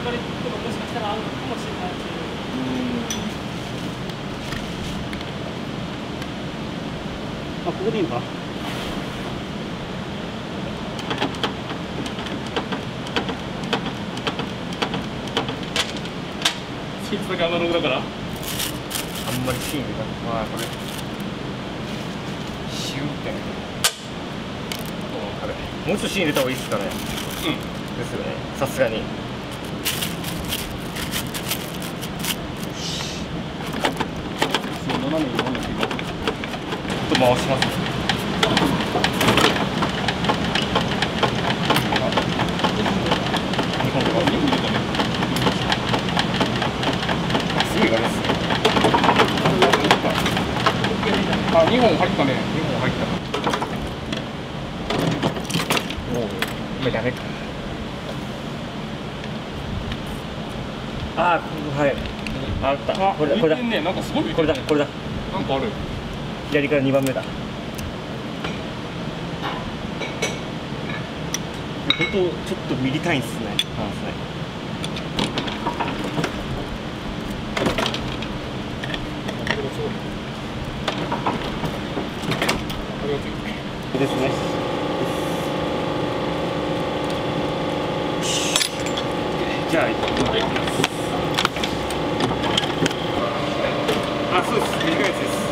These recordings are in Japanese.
から行ってももしかしたら合うかもしれないっていう。あ、ここでいいのか。シーツだけアナログだから。あんまりシーンが、まあこれシューってもうちょっとシーン入れた方がいいですかね。ですよね、さすがに。斜めに回すけど、ちょっと回します。2本とかすごいがですね。あ、2本入ったね。2本入った。おお、ダメか。ああ、はい。あった。これだ、これだ。なんかすごい。これだ、これだ。なんかある。左から2番目だ。本当ちょっとミリ単位ですね。ですね。じゃあ、はい。あ、そうです。短いやつです。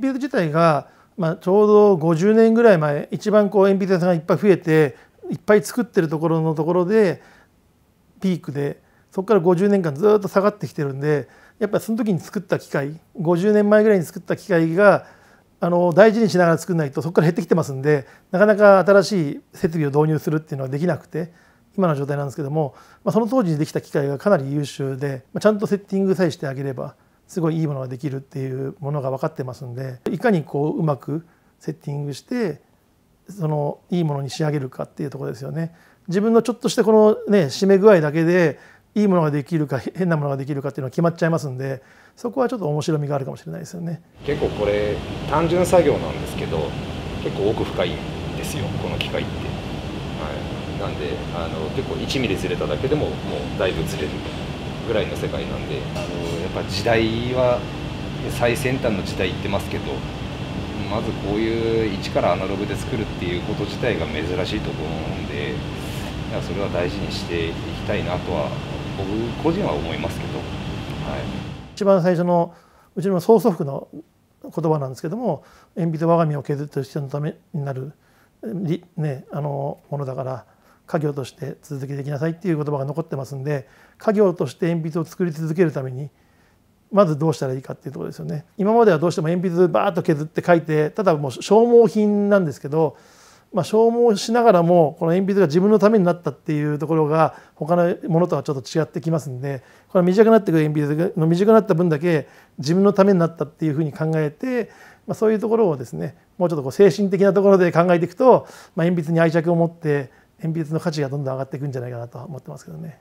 鉛筆自体が、ちょうど50年ぐらい前、一番鉛筆屋さんがいっぱい増えていっぱい作ってるところでピークで、そこから50年間ずっと下がってきてるんで、やっぱりその時に作った機械、50年前ぐらいに作った機械が大事にしながら作らないとそこから減ってきてますんで、なかなか新しい設備を導入するっていうのはできなくて今の状態なんですけども、その当時にできた機械がかなり優秀で、ちゃんとセッティングさえしてあげればすごいいいものができるっていうものが分かってますんで、いかにうまくセッティングしていいものに仕上げるかっていうところですよね。自分のちょっとした締め具合だけでいいものができるか変なものができるかっていうのは決まっちゃいますんで、そこはちょっと面白みがあるかもしれないですよね。結構これ単純作業なんですけど、結構奥深いんですよこの機械って。なんで結構1ミリずれただけでももうだいぶずれるぐらいの世界なんで、やっぱ時代は最先端の時代行ってますけど、まずこういう一からアナログで作るっていうこと自体が珍しいと思うんで、それは大事にしていきたいなとは僕個人は思いますけど、一番最初のうちの曽祖父の言葉なんですけども、鉛筆我が身を削って人のためになる、ものだから家業として続けていきなさいっていう言葉が残ってますんで、家業として鉛筆を作り続けるためにまずどうしたらいいかっていうところですよね。今まではどうしても鉛筆バーッと削って書いて、ただもう消耗品なんですけど、消耗しながらもこの鉛筆が自分のためになったっていうところが他のものとはちょっと違ってきますんで、これは短くなっていく鉛筆の短くなった分だけ自分のためになったっていうふうに考えて、そういうところをですね、もうちょっと精神的なところで考えていくと、鉛筆に愛着を持って鉛筆の価値がどんどん上がっていくんじゃないかなと思ってますけどね。